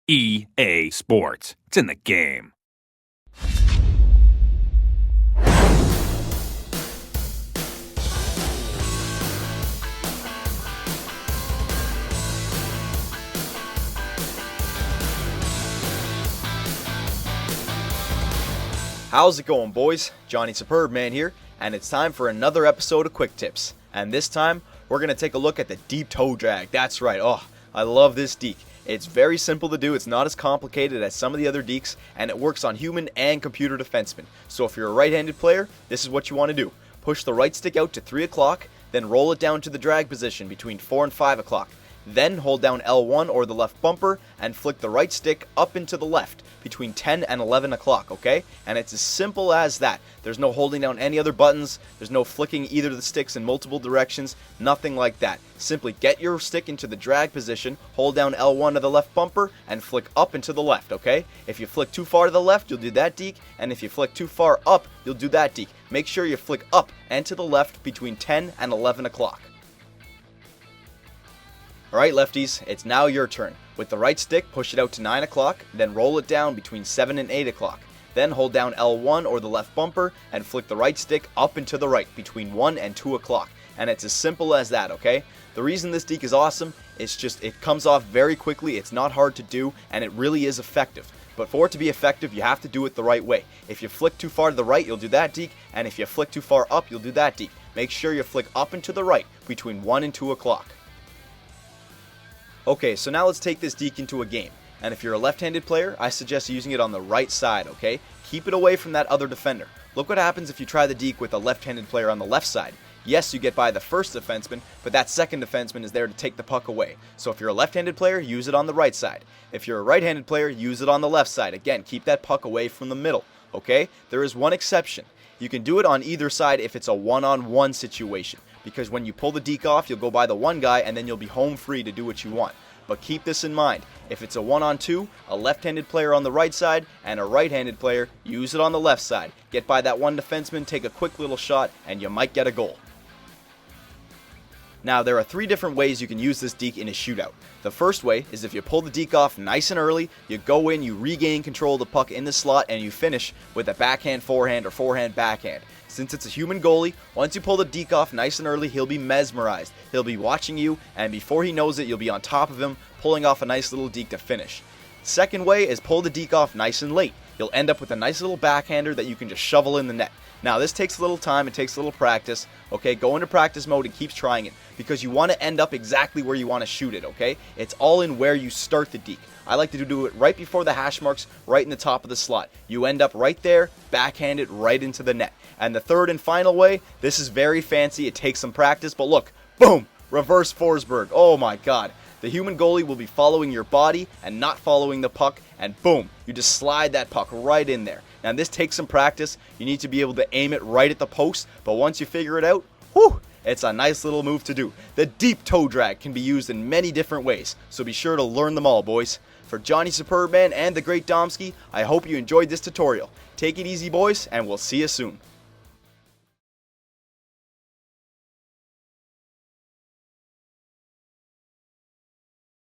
EA Sports. It's in the game. How's it going, boys? Johnny Superbman here, and it's time for another episode of Quick Tips. And this time, we're going to take a look at the deep toe drag. That's right. Oh, I love this deke. It's very simple to do. It's not as complicated as some of the other dekes, and it works on human and computer defensemen. So if you're a right-handed player, this is what you want to do. Push the right stick out to 3 o'clock, then roll it down to the drag position between 4 and 5 o'clock. Then hold down L1 or the left bumper and flick the right stick up into the left between 10 and 11 o'clock, okay? And it's as simple as that. There's no holding down any other buttons, there's no flicking either of the sticks in multiple directions, nothing like that. Simply get your stick into the drag position, hold down L1 of the left bumper, and flick up into the left, okay? If you flick too far to the left, you'll do that deke, and if you flick too far up, you'll do that deke. Make sure you flick up and to the left between 10 and 11 o'clock. Alright lefties, it's now your turn. With the right stick, push it out to 9 o'clock, then roll it down between 7 and 8 o'clock. Then hold down L1 or the left bumper and flick the right stick up and to the right between 1 and 2 o'clock. And it's as simple as that, okay? The reason this deke is awesome, it's just it comes off very quickly, it's not hard to do, and it really is effective. But for it to be effective, you have to do it the right way. If you flick too far to the right, you'll do that deke, and if you flick too far up, you'll do that deke. Make sure you flick up and to the right between 1 and 2 o'clock. Okay, so now let's take this deke into a game. And if you're a left-handed player, I suggest using it on the right side, okay? Keep it away from that other defender. Look what happens if you try the deke with a left-handed player on the left side. Yes, you get by the first defenseman, but that second defenseman is there to take the puck away. So if you're a left-handed player, use it on the right side. If you're a right-handed player, use it on the left side. Again, keep that puck away from the middle, okay? There is one exception. You can do it on either side if it's a one-on-one situation, because when you pull the deke off, you'll go by the one guy and then you'll be home free to do what you want. But keep this in mind, if it's a one-on-two, a left-handed player on the right side and a right-handed player, use it on the left side. Get by that one defenseman, take a quick little shot, and you might get a goal. Now, there are 3 different ways you can use this deke in a shootout. The first way is if you pull the deke off nice and early, you go in, you regain control of the puck in the slot, and you finish with a backhand forehand or forehand backhand. Since it's a human goalie, once you pull the deke off nice and early, he'll be mesmerized. He'll be watching you, and before he knows it, you'll be on top of him, pulling off a nice little deke to finish. Second way is pull the deke off nice and late. You'll end up with a nice little backhander that you can just shovel in the net. Now, this takes a little time, it takes a little practice, okay? Go into practice mode and keep trying it, because you want to end up exactly where you want to shoot it, okay? It's all in where you start the deke. I like to do it right before the hash marks, right in the top of the slot. You end up right there, backhanded right into the net. And the third and final way, this is very fancy, it takes some practice, but look, boom, reverse Forsberg. Oh my god. The human goalie will be following your body and not following the puck, and boom, you just slide that puck right in there. Now this takes some practice, you need to be able to aim it right at the post, but once you figure it out, whew, it's a nice little move to do. The deep toe drag can be used in many different ways, so be sure to learn them all, boys. For Johnny Superbman and the Great Domsky, I hope you enjoyed this tutorial. Take it easy, boys, and we'll see you soon.